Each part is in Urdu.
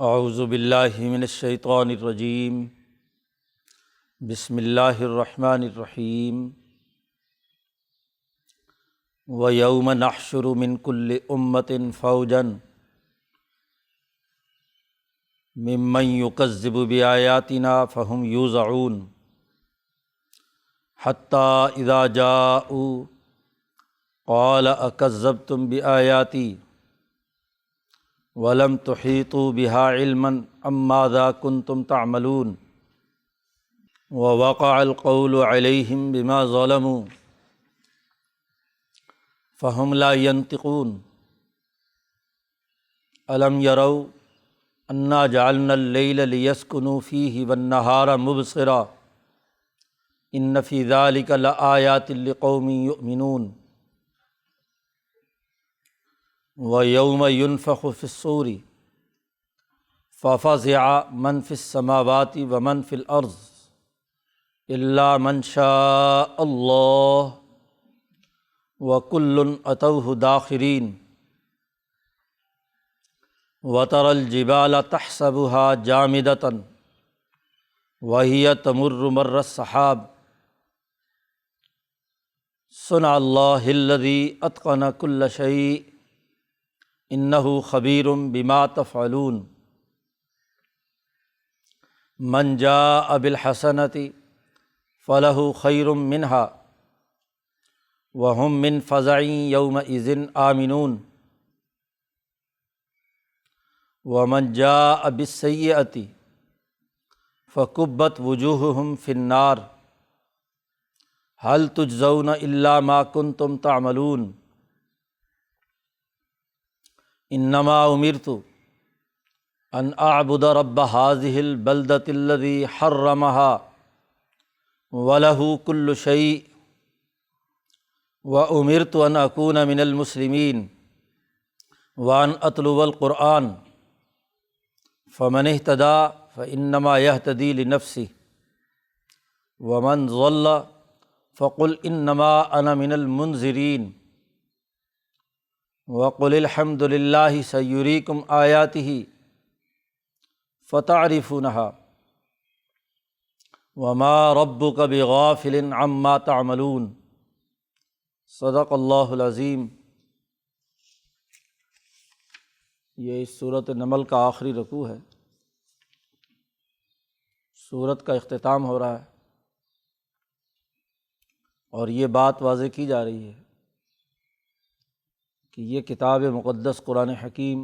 اعوذ باللہ من الشیطان الرجیم بسم اللہ الرحمن الرحیم وَيَوْمَ نَحْشُرُ مِنْ كُلِّ أُمَّةٍ فَوْجًا مِّمَّنْ يُكَذِّبُ بِآيَاتِنَا فَهُمْ يُوزَعُونَ حَتَّى إِذَا جَاءُوا قَالَ أَكَذَّبْتُمْ بِآيَاتِي وَلَمْ تُحِيطُوا بِهَا عِلْمًا أَمْ مَاذَا كُنْتُمْ تَعْمَلُونَ وَوَقَعَ الْقَوْلُ عَلَيْهِمْ بِمَا ظَلَمُوا فَهُمْ لَا يَنطِقُونَ أَلَمْ يَرَوْا أَنَّا جَعَلْنَا اللَّيْلَ لِيَسْكُنُوا فِيهِ وَالنَّهَارَ مُبْصِرًا إِنَّ فِي ذَلِكَ لَآيَاتٍ لِقَوْمٍ يُؤْمِنُونَ وَيَوْمَ يُنفَخُ فِي الصُّورِ فَفَزِعَ مَنْ فِي السَّمَاوَاتِ وَمَنْ فِي الْأَرْضِ إِلَّا مَنْ شَاءَ اللَّهُ وَكُلٌّ أَتَوْهُ دَاخِرِينَ وَتَرَى الْجِبَالَ تَحْسَبُهَا جَامِدَةً وَهِيَ تَمُرُّ مَرَّ السَّحَابِ صُنْعَ اللَّهِ الَّذِي أَتْقَنَ كُلَّ شَيْءٍ إِنَّهُ خَبِيرٌ بِمَا تَفْعَلُونَ مَنْ جَاءَ بِالْحَسَنَةِ فَلَهُ خَيْرٌ مِّنْهَا وَهُمْ مِنْ فَزَعٍ يَوْمَئِذٍ آمِنُونَ وَمَنْ جَاءَ بِالسَّيِّئَةِ فَكُبَّتْ وُجُوهُهُمْ فِي النَّارِ هَلْ تُجْزَوْنَ إِلَّا مَا كُنْتُمْ تَعْمَلُونَ انما امرت ان اعبد رب هذه البلدة الذي حرمها وله كل شيء وامرت ان اكون من المسلمين وان اتلو القرآن فمن اهتدى فانما يهتدي لنفسه ومن ضل فقل انما انا من المنذرين وَقُلِ الْحَمْدُ لِلَّهِ سَيُرِيكُمْ آيَاتِهِ فَتَعْرِفُونَهَا وَمَا رَبُّكَ بِغَافِلٍ عَمَّا تَعْمَلُونَ صدق اللہ العظیم۔ یہ اس سورۃ نمل کا آخری رکوع ہے۔ سورت کا اختتام ہو رہا ہے اور یہ بات واضح کی جا رہی ہے کہ یہ کتاب مقدس قرآن حکیم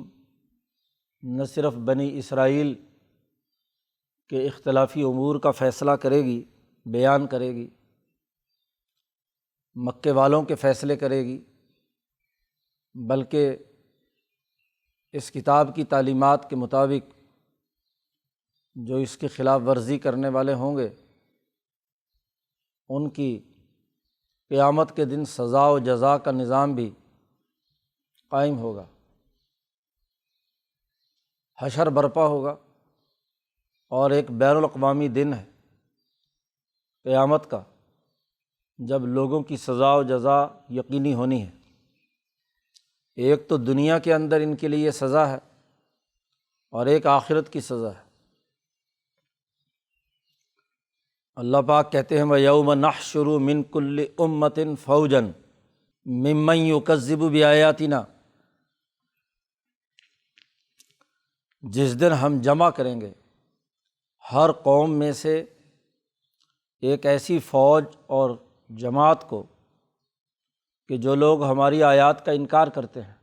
نہ صرف بنی اسرائیل کے اختلافی امور کا فیصلہ کرے گی، بیان کرے گی، مکے والوں کے فیصلے کرے گی، بلکہ اس کتاب کی تعلیمات کے مطابق جو اس کی خلاف ورزی کرنے والے ہوں گے ان کی قیامت کے دن سزا و جزا کا نظام بھی قائم ہوگا، حشر برپا ہوگا، اور ایک بین الاقوامی دن ہے قیامت کا جب لوگوں کی سزا و جزا یقینی ہونی ہے۔ ایک تو دنیا کے اندر ان کے لیے سزا ہے اور ایک آخرت کی سزا ہے۔ اللہ پاک کہتے ہیں وَيَوْمَ نَحْشُرُ مِنْ كُلِّ أُمَّةٍ فَوْجًا مِّمَّن يُكَذِّبُ بِآيَاتِنَا، جس دن ہم جمع کریں گے ہر قوم میں سے ایک ایسی فوج اور جماعت کو کہ جو لوگ ہماری آیات کا انکار کرتے ہیں،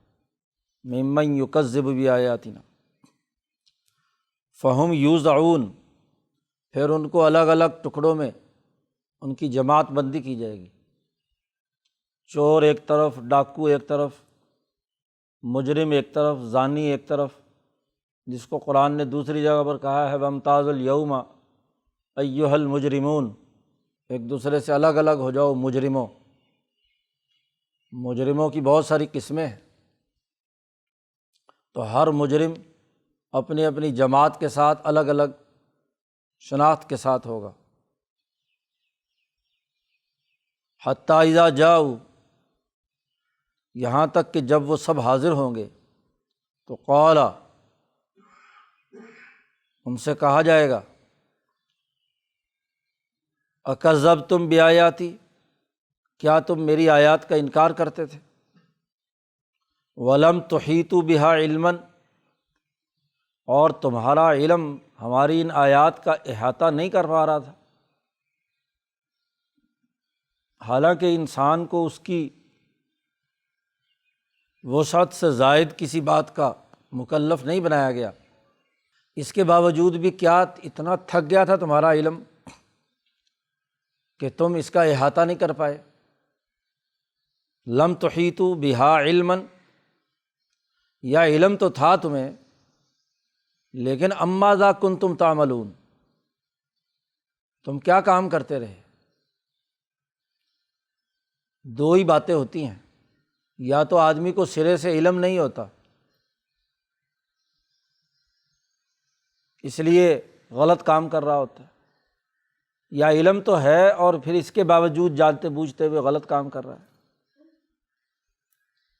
ممن یکذب بآیاتنا، فہم یوزعون، پھر ان کو الگ الگ ٹکڑوں میں ان کی جماعت بندی کی جائے گی، چور ایک طرف، ڈاکو ایک طرف، مجرم ایک طرف، زانی ایک طرف، جس کو قرآن نے دوسری جگہ پر کہا ہے وَامْتَازُوا الْيَوْمَ أَيُّهَا الْمُجْرِمُونَ، ایک دوسرے سے الگ الگ ہو جاؤ مجرموں۔ مجرموں کی بہت ساری قسمیں ہیں، تو ہر مجرم اپنی اپنی جماعت کے ساتھ الگ الگ شناخت کے ساتھ ہوگا۔ حتیٰ اذا جاؤ، یہاں تک کہ جب وہ سب حاضر ہوں گے تو قال، ان سے کہا جائے گا اکذبتم بآیاتی، کیا تم میری آیات کا انکار کرتے تھے؟ ولم تحیطوا بہا علما، اور تمہارا علم ہماری ان آیات کا احاطہ نہیں کر پا رہا تھا۔ حالانکہ انسان کو اس کی وسعت سے زائد کسی بات کا مکلف نہیں بنایا گیا، اس کے باوجود بھی کیا اتنا تھک گیا تھا تمہارا علم کہ تم اس کا احاطہ نہیں کر پائے؟ لم تحیطوا بہا علما، یا علم تو تھا تمہیں لیکن ماذا کنتم تعملون، تم کیا کام کرتے رہے؟ دو ہی باتیں ہوتی ہیں، یا تو آدمی کو سرے سے علم نہیں ہوتا اس لیے غلط کام کر رہا ہوتا ہے، یا علم تو ہے اور پھر اس کے باوجود جانتے بوجھتے ہوئے غلط کام کر رہا ہے۔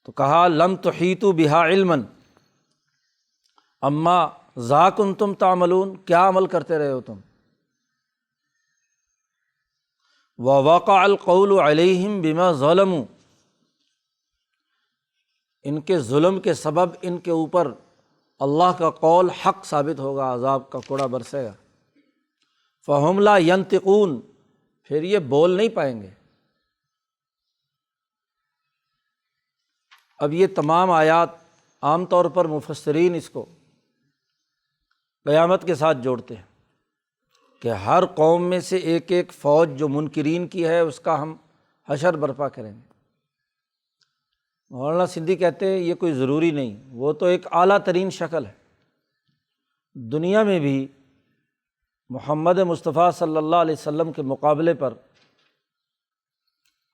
تو کہا لم تحیطوا بہا علما اما ذا کنتم تعملون، کیا عمل کرتے رہے ہو تم؟ ووقع القول علیہم بما ظلموا، ان کے ظلم کے سبب ان کے اوپر اللہ کا قول حق ثابت ہوگا، عذاب کا کوڑا برسے گا۔ فہم لا ینطقون، پھر یہ بول نہیں پائیں گے۔ اب یہ تمام آیات عام طور پر مفسرین اس کو قیامت کے ساتھ جوڑتے ہیں کہ ہر قوم میں سے ایک ایک فوج جو منکرین کی ہے اس کا ہم حشر برپا کریں گے۔ مولانا سندھی کہتے ہیں یہ کوئی ضروری نہیں، وہ تو ایک اعلیٰ ترین شکل ہے۔ دنیا میں بھی محمد مصطفیٰ صلی اللہ علیہ وسلم کے مقابلے پر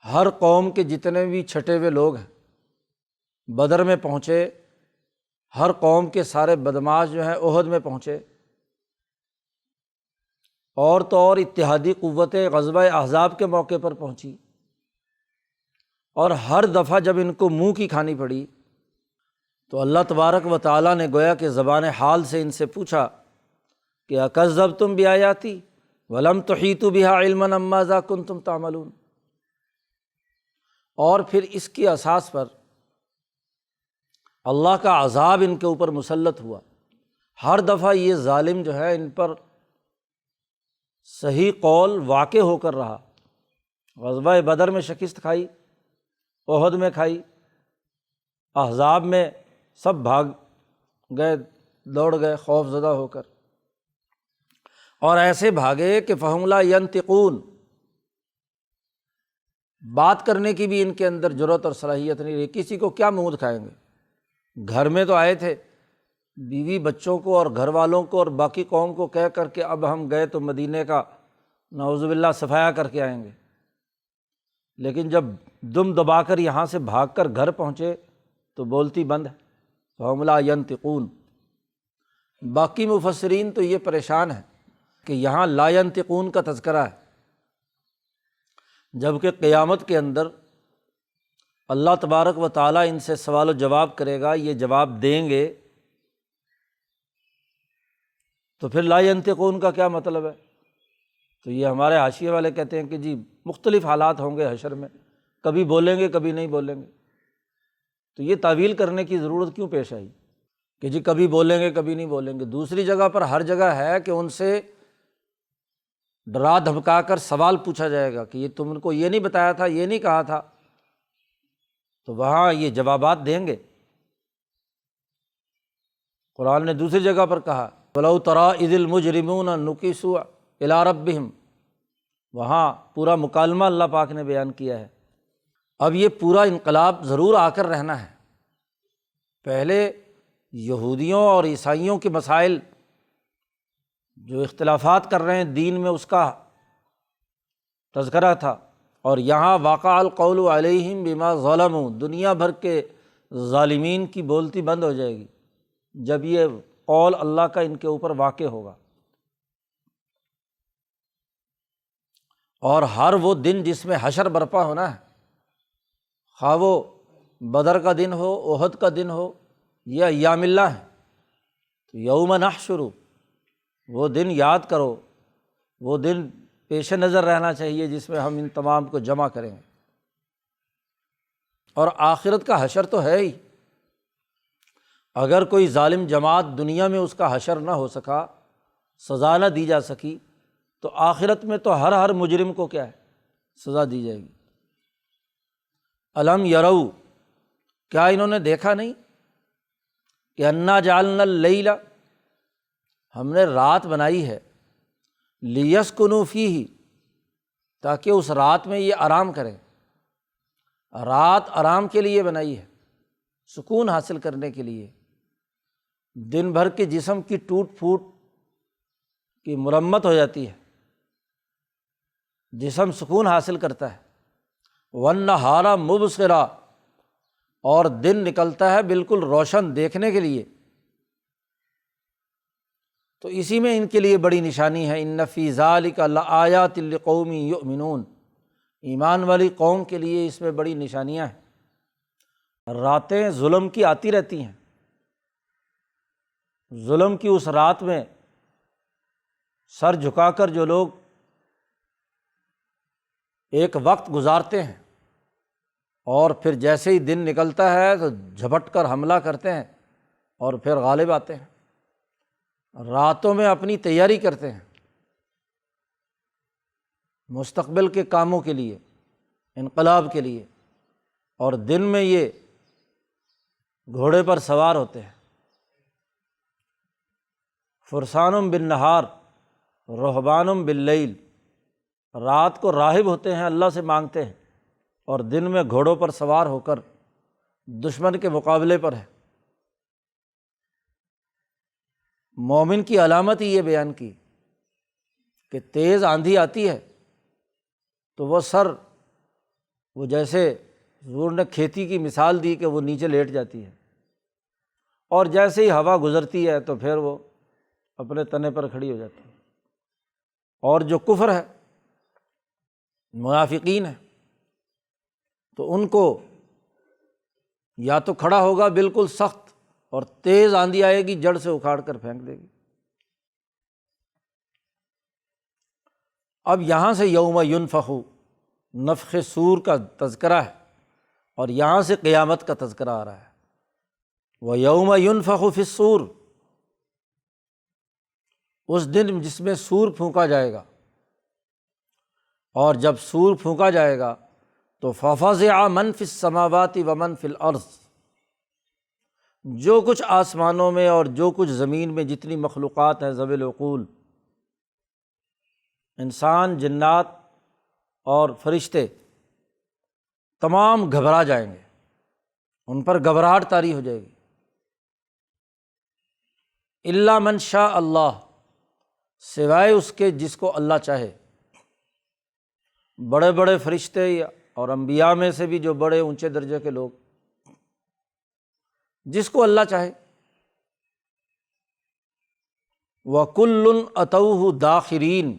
ہر قوم کے جتنے بھی چھٹے ہوئے لوگ ہیں بدر میں پہنچے، ہر قوم کے سارے بدماش جو ہیں احد میں پہنچے، اور تو اور اتحادی قوتیں غزوہ احزاب کے موقع پر پہنچی، اور ہر دفعہ جب ان کو منہ کی کھانی پڑی تو اللہ تبارک و تعالیٰ نے گویا کہ زبان حال سے ان سے پوچھا کہ اکذبتم بآیاتی ولم تحیطوا بہا علما اما ذا کنتم تعملون، اور پھر اس کی اساس پر اللہ کا عذاب ان کے اوپر مسلط ہوا۔ ہر دفعہ یہ ظالم جو ہے ان پر صحیح قول واقع ہو کر رہا۔ غزوہ بدر میں شکست کھائی، احد میں کھائی، احزاب میں سب بھاگ گئے، دوڑ گئے خوف زدہ ہو کر، اور ایسے بھاگے کہ فہم لا ینطقون، بات کرنے کی بھی ان کے اندر جرأت اور صلاحیت نہیں رہی۔ کسی کو کیا منہ دکھائیں گے؟ گھر میں تو آئے تھے، بیوی بچوں کو اور گھر والوں کو اور باقی قوم کو کہہ کر کے اب ہم گئے تو مدینے کا نعوذ باللہ صفایا کر کے آئیں گے، لیکن جب دم دبا کر یہاں سے بھاگ کر گھر پہنچے تو بولتی بند ہے، فہم لا ینطقون۔ باقی مفسرین تو یہ پریشان ہیں کہ یہاں لا ینطقون کا تذکرہ ہے، جبکہ قیامت کے اندر اللہ تبارک و تعالیٰ ان سے سوال و جواب کرے گا، یہ جواب دیں گے، تو پھر لا ینطقون کا کیا مطلب ہے؟ تو یہ ہمارے حاشیے والے کہتے ہیں کہ جی مختلف حالات ہوں گے حشر میں، کبھی بولیں گے کبھی نہیں بولیں گے۔ تو یہ تعویل کرنے کی ضرورت کیوں پیش آئی کہ جی کبھی بولیں گے کبھی نہیں بولیں گے؟ دوسری جگہ پر ہر جگہ ہے کہ ان سے ڈرا دھمکا کر سوال پوچھا جائے گا کہ یہ تم کو یہ نہیں بتایا تھا، یہ نہیں کہا تھا، تو وہاں یہ جوابات دیں گے۔ قرآن نے دوسری جگہ پر کہا وَلَوْ تَرَىٰ إِذِ الْمُجْرِمُونَ نُكِسُوا إِلَىٰ رَبِّهِمْ، وہاں پورا مکالمہ اللہ پاک نے بیان کیا ہے۔ اب یہ پورا انقلاب ضرور آ کر رہنا ہے۔ پہلے یہودیوں اور عیسائیوں کے مسائل جو اختلافات کر رہے ہیں دین میں اس کا تذکرہ تھا، اور یہاں واقع القول علیہم بما ظلموا، دنیا بھر کے ظالمین کی بولتی بند ہو جائے گی جب یہ قول اللہ کا ان کے اوپر واقع ہوگا۔ اور ہر وہ دن جس میں حشر برپا ہونا ہے، خواہ وہ بدر کا دن ہو، احد کا دن ہو، یا ایام اللہ ہے، تو یوم نحشر وہ دن یاد کرو، وہ دن پیش نظر رہنا چاہیے جس میں ہم ان تمام کو جمع کریں گے۔ اور آخرت کا حشر تو ہے ہی، اگر کوئی ظالم جماعت دنیا میں اس کا حشر نہ ہو سکا، سزا نہ دی جا سکی، تو آخرت میں تو ہر مجرم کو کیا ہے، سزا دی جائے گی۔ الم یروا، کیا انہوں نے دیکھا نہیں کہ انا جعلنا اللیل، ہم نے رات بنائی ہے، لیسکنوا فیہ، تاکہ اس رات میں یہ آرام کریں۔ رات آرام کے لیے بنائی ہے، سکون حاصل کرنے کے لیے۔ دن بھر کے جسم کی ٹوٹ پھوٹ کی مرمت ہو جاتی ہے، جسم سکون حاصل کرتا ہے۔ وَالنَّهَارَ مُبْصِرًا، اور دن نکلتا ہے بالکل روشن دیکھنے کے لیے۔ تو اسی میں ان کے لیے بڑی نشانی ہے، ان فی ذلک لآیات لقوم یؤمنون، ایمان والی قوم کے لیے اس میں بڑی نشانیاں ہیں۔ راتیں ظلم کی آتی رہتی ہیں، ظلم کی اس رات میں سر جھکا کر جو لوگ ایک وقت گزارتے ہیں اور پھر جیسے ہی دن نکلتا ہے تو جھپٹ کر حملہ کرتے ہیں اور پھر غالب آتے ہیں، راتوں میں اپنی تیاری کرتے ہیں مستقبل کے کاموں کے لیے، انقلاب کے لیے، اور دن میں یہ گھوڑے پر سوار ہوتے ہیں۔ فرسان بالنہار رہبان باللیل، رات کو راہب ہوتے ہیں، اللہ سے مانگتے ہیں، اور دن میں گھوڑوں پر سوار ہو کر دشمن کے مقابلے پر ہے۔ مومن کی علامت ہی یہ بیان کی کہ تیز آندھی آتی ہے تو وہ جیسے حضور نے کھیتی کی مثال دی کہ وہ نیچے لیٹ جاتی ہے، اور جیسے ہی ہوا گزرتی ہے تو پھر وہ اپنے تنے پر کھڑی ہو جاتی ہے۔ اور جو کفر ہے، منافقین ہے، تو ان کو یا تو کھڑا ہوگا بالکل سخت اور تیز آندھی آئے گی، جڑ سے اکھاڑ کر پھینک دے گی۔ اب یہاں سے یوم ینفخ، نفخ صور کا تذکرہ ہے، اور یہاں سے قیامت کا تذکرہ آ رہا ہے۔ وَيَوْمَ يُنفَخُ فِي الصُّورِ، اس دن جس میں سور پھونکا جائے گا، اور جب سور پھونکا جائے گا تو فَفَزِعَ مَن فِي السَّمَاوَاتِ وَمَن فِي الْأَرْضِ، جو کچھ آسمانوں میں اور جو کچھ زمین میں جتنی مخلوقات ہیں ذوی العقول، انسان، جنات اور فرشتے، تمام گھبرا جائیں گے، ان پر گھبراہٹ طاری ہو جائے گی۔ الا من شاء اللہ، سوائے اس کے جس کو اللہ چاہے۔ بڑے بڑے فرشتے اور انبیاء میں سے بھی جو بڑے اونچے درجے کے لوگ، جس کو اللہ چاہے۔ وَكُلٌّ أَتَوْهُ دَاخِرِينَ،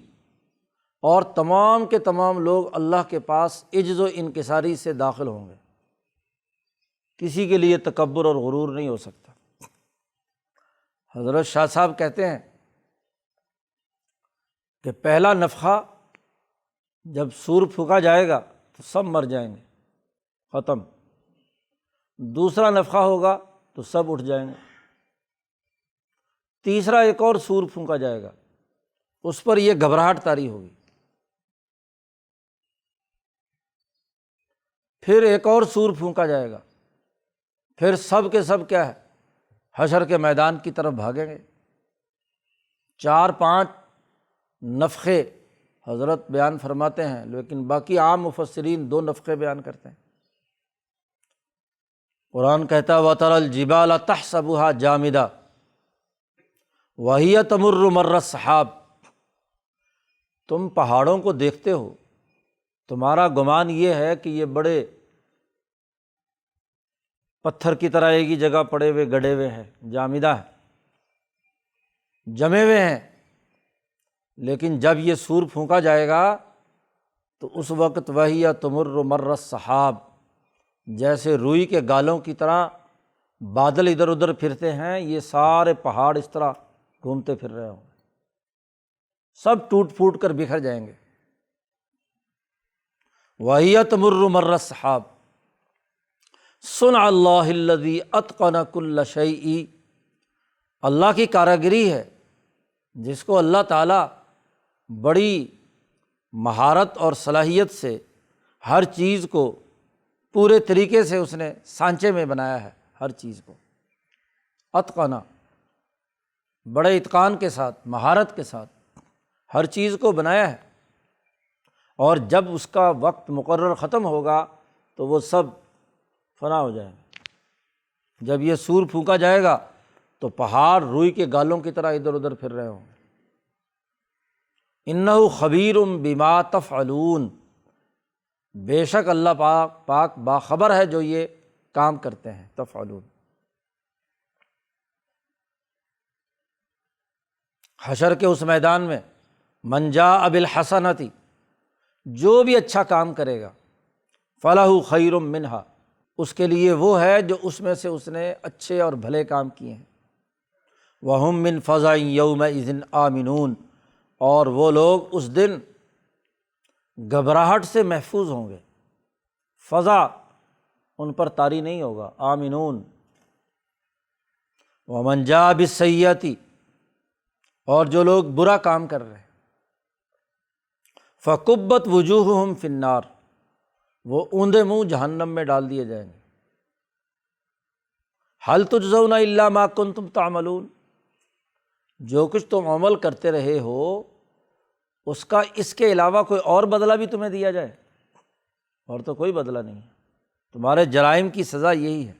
اور تمام کے تمام لوگ اللہ کے پاس عجز و انکساری سے داخل ہوں گے، کسی کے لیے تکبر اور غرور نہیں ہو سکتا۔ حضرت شاہ صاحب کہتے ہیں کہ پہلا نفخہ جب سور پھونکا جائے گا تو سب مر جائیں گے، ختم۔ دوسرا نفخہ ہوگا تو سب اٹھ جائیں گے۔ تیسرا ایک اور سور پھونکا جائے گا، اس پر یہ گھبراہٹ طاری ہوگی۔ پھر ایک اور سور پھونکا جائے گا، پھر سب کے سب کیا ہے، حشر کے میدان کی طرف بھاگیں گے۔ 4-5 نفخے حضرت بیان فرماتے ہیں، لیکن باقی عام مفسرین 2 نفخے بیان کرتے ہیں۔ قرآن کہتا ہے وَتَرَى الْجِبَالَ تَحْسَبُهَا جَامِدَةً وَهِيَ تَمُرُّ مَرَّ السَّحَابِ، تم پہاڑوں کو دیکھتے ہو، تمہارا گمان یہ ہے کہ یہ بڑے پتھر کی طرح ایک ہی جگہ پڑے ہوئے گڑے ہوئے ہیں، جامدہ ہیں، جمے ہوئے ہیں، لیکن جب یہ سور پھونکا جائے گا تو اس وقت وَهِيَ تَمُرُّ مَرَّ السَّحَابِ، جیسے روئی کے گالوں کی طرح بادل ادھر ادھر پھرتے ہیں، یہ سارے پہاڑ اس طرح گھومتے پھر رہے ہوں گے۔ سب ٹوٹ پھوٹ کر بکھر جائیں گے۔ وَهِيَ تَمُرُّ مَرَّ السَّحَابِ صُنْعَ اللَّهِ الَّذِي أَتْقَنَ كُلَّ شَيْءٍ، اللہ کی کاریگری ہے جس کو اللہ تعالیٰ بڑی مہارت اور صلاحیت سے ہر چیز کو پورے طریقے سے اس نے سانچے میں بنایا ہے، ہر چیز کو اتقنا، بڑے اتقان کے ساتھ، مہارت کے ساتھ ہر چیز کو بنایا ہے، اور جب اس کا وقت مقرر ختم ہوگا تو وہ سب فنا ہو جائیں گے۔ جب یہ سور پھونکا جائے گا تو پہاڑ روئی کے گالوں کی طرح ادھر ادھر پھر رہے ہوں گے۔ انہ خبیر بما تفعلون، بے شک اللہ پاک باخبر ہے جو یہ کام کرتے ہیں۔ تفعلون، حشر کے اس میدان میں من جاء بالحسنۃ، جو بھی اچھا کام کرے گا، فلہ خیر منہا، اس کے لیے وہ ہے جو اس میں سے اس نے اچھے اور بھلے کام کیے ہیں۔ وہم من فزع یومئذ آمنون، اور وہ لوگ اس دن گھبراہٹ سے محفوظ ہوں گے، فزع ان پر طاری نہیں ہوگا۔ آمنون۔ ومن جاء بالسیئۃ، اور جو لوگ برا کام کر رہے ہیں، فکبت وجوہہم فی النار، وہ اوندے منہ جہنم میں ڈال دیے جائیں گے۔ هل تجزون الا ما کنتم تعملون، جو کچھ تم عمل کرتے رہے ہو اس کا اس کے علاوہ کوئی اور بدلہ بھی تمہیں دیا جائے؟ اور تو کوئی بدلہ نہیں ہے، تمہارے جرائم کی سزا یہی ہے۔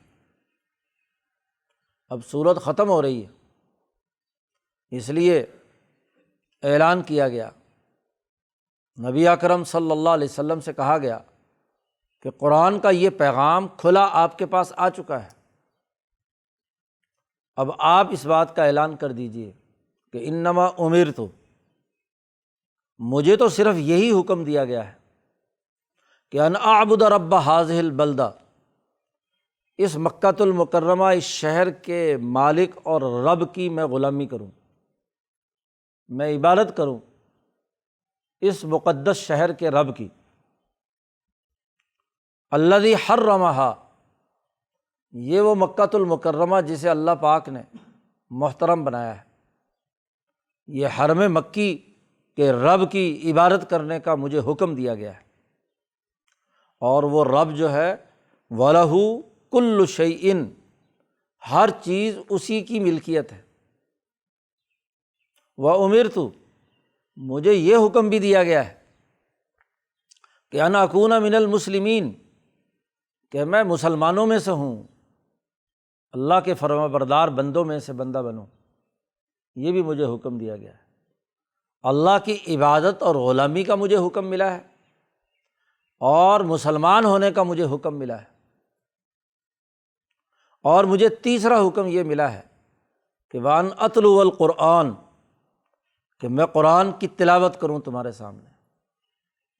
اب سورت ختم ہو رہی ہے، اس لیے اعلان کیا گیا، نبی اکرم صلی اللہ علیہ وسلم سے کہا گیا کہ قرآن کا یہ پیغام کھلا آپ کے پاس آ چکا ہے، اب آپ اس بات کا اعلان کر دیجئے کہ انما امرت، مجھے تو صرف یہی حکم دیا گیا ہے کہ ان اعبد رب ہذہ البلدہ، اس مکۃ المکرمہ، اس شہر کے مالک اور رب کی میں غلامی کروں، میں عبادت کروں اس مقدس شہر کے رب کی۔ الذی حرمہا، یہ وہ مکۃ المکرمہ جسے اللہ پاک نے محترم بنایا ہے، یہ حرم مکی کے رب کی عبادت کرنے کا مجھے حکم دیا گیا ہے، اور وہ رب جو ہے وَلَهُ كُلُّ شَيْءٍ، ہر چیز اسی کی ملکیت ہے۔ وَأُمِرْتُ، مجھے یہ حکم بھی دیا گیا ہے کہ أَنْ أَكُونَ مِنَ الْمُسْلِمِينَ، کہ میں مسلمانوں میں سے ہوں، اللہ کے فرما بردار بندوں میں سے بندہ بنوں، یہ بھی مجھے حکم دیا گیا ہے۔ اللہ کی عبادت اور غلامی کا مجھے حکم ملا ہے، اور مسلمان ہونے کا مجھے حکم ملا ہے، اور مجھے تیسرا حکم یہ ملا ہے کہ وَأَنْ أَتْلُوَ الْقُرْآنَ، کہ میں قرآن کی تلاوت کروں تمہارے سامنے،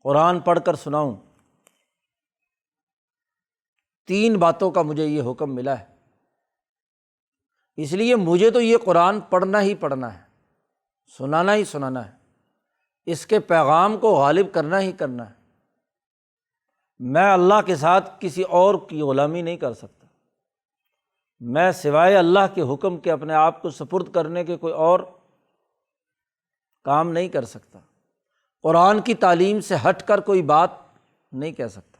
قرآن پڑھ کر سناؤں۔ تین باتوں کا مجھے یہ حکم ملا ہے، اس لیے مجھے تو یہ قرآن پڑھنا ہی پڑھنا ہے، سنانا ہی سنانا ہے، اس کے پیغام کو غالب کرنا ہی کرنا ہے۔ میں اللہ کے ساتھ کسی اور کی غلامی نہیں کر سکتا، میں سوائے اللہ کے حکم کے اپنے آپ کو سپرد کرنے کے کوئی اور کام نہیں کر سکتا، قرآن کی تعلیم سے ہٹ کر کوئی بات نہیں کہہ سکتا۔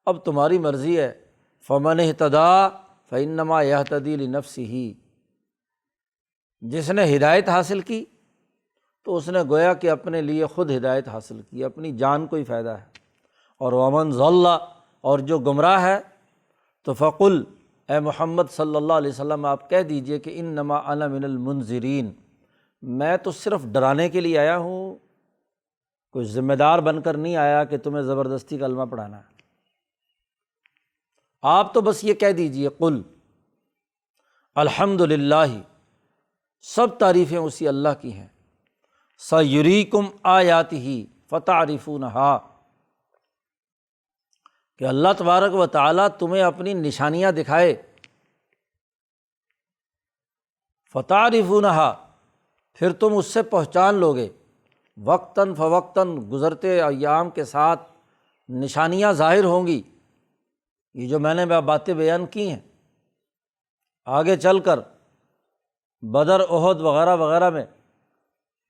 اب تمہاری مرضی ہے، فَمَنِ اهْتَدَىٰ فَإِنَّمَا يَهْتَدِي لِنَفْسِهِ، جس نے ہدایت حاصل کی تو اس نے گویا کہ اپنے لیے خود ہدایت حاصل کی، اپنی جان کو ہی فائدہ ہے۔ اور وَمَنْ ضَلَّ، اور جو گمراہ ہے تو فَقُلْ، اے محمد صلی اللہ علیہ وسلم آپ کہہ دیجئے کہ انما انا من المنذرین، میں تو صرف ڈرانے کے لیے آیا ہوں، کوئی ذمہ دار بن کر نہیں آیا کہ تمہیں زبردستی کلمہ پڑھانا ہے۔ آپ تو بس یہ کہہ دیجئے قل الحمدللہ، سب تعریفیں اسی اللہ کی ہیں، سیریکم آیاتہ فتعرفونہا، کہ اللہ تبارک و تعالیٰ تمہیں اپنی نشانیاں دکھائے، فتعرفونہا، پھر تم اس سے پہچان لوگے وقتاً فوقتاً، گزرتے ایام کے ساتھ نشانیاں ظاہر ہوں گی۔ یہ جو میں نے باتیں بیان کی ہیں، آگے چل کر بدر، احد وغیرہ وغیرہ میں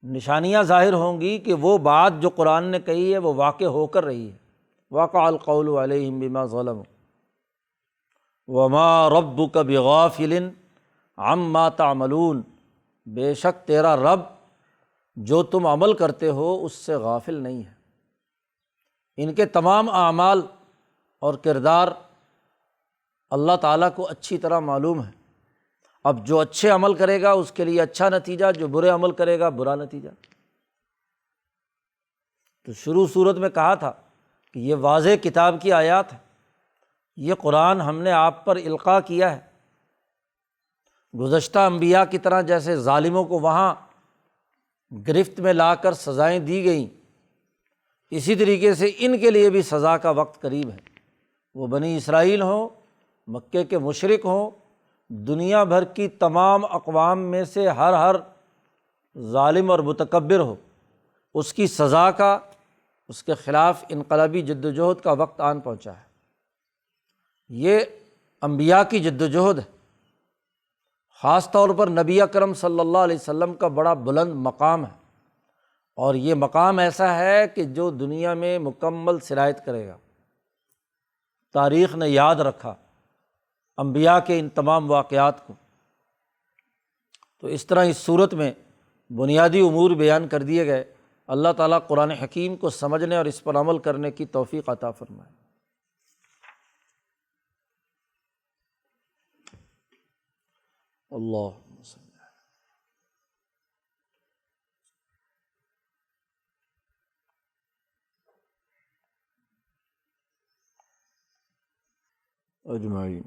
نشانیاں ظاہر ہوں گی کہ وہ بات جو قرآن نے کہی ہے وہ واقع ہو کر رہی ہے۔ وقع القول علیہم بما ظلموا وما ربک بغافل عما تعملون، بے شک تیرا رب جو تم عمل کرتے ہو اس سے غافل نہیں ہے۔ ان کے تمام اعمال اور کردار اللہ تعالیٰ کو اچھی طرح معلوم ہے۔ اب جو اچھے عمل کرے گا اس کے لیے اچھا نتیجہ، جو برے عمل کرے گا برا نتیجہ۔ تو شروع صورت میں کہا تھا کہ یہ واضح کتاب کی آیات ہے، یہ قرآن ہم نے آپ پر القاء کیا ہے۔ گزشتہ انبیاء کی طرح جیسے ظالموں کو وہاں گرفت میں لا کر سزائیں دی گئیں، اسی طریقے سے ان کے لیے بھی سزا کا وقت قریب ہے۔ وہ بنی اسرائیل ہوں، مکے کے مشرک ہوں، دنیا بھر کی تمام اقوام میں سے ہر ظالم اور متکبر ہو، اس کی سزا کا، اس کے خلاف انقلابی جد و جہد کا وقت آن پہنچا ہے۔ یہ انبیاء کی جد و جہد ہے۔ خاص طور پر نبی اکرم صلی اللہ علیہ وسلم کا بڑا بلند مقام ہے، اور یہ مقام ایسا ہے کہ جو دنیا میں مکمل سرایت کرے گا۔ تاریخ نے یاد رکھا انبیاء کے ان تمام واقعات کو۔ تو اس طرح اس صورت میں بنیادی امور بیان کر دیے گئے۔ اللہ تعالیٰ قرآن حکیم کو سمجھنے اور اس پر عمل کرنے کی توفیق عطا فرمائے۔ اللہم صل اجمعین۔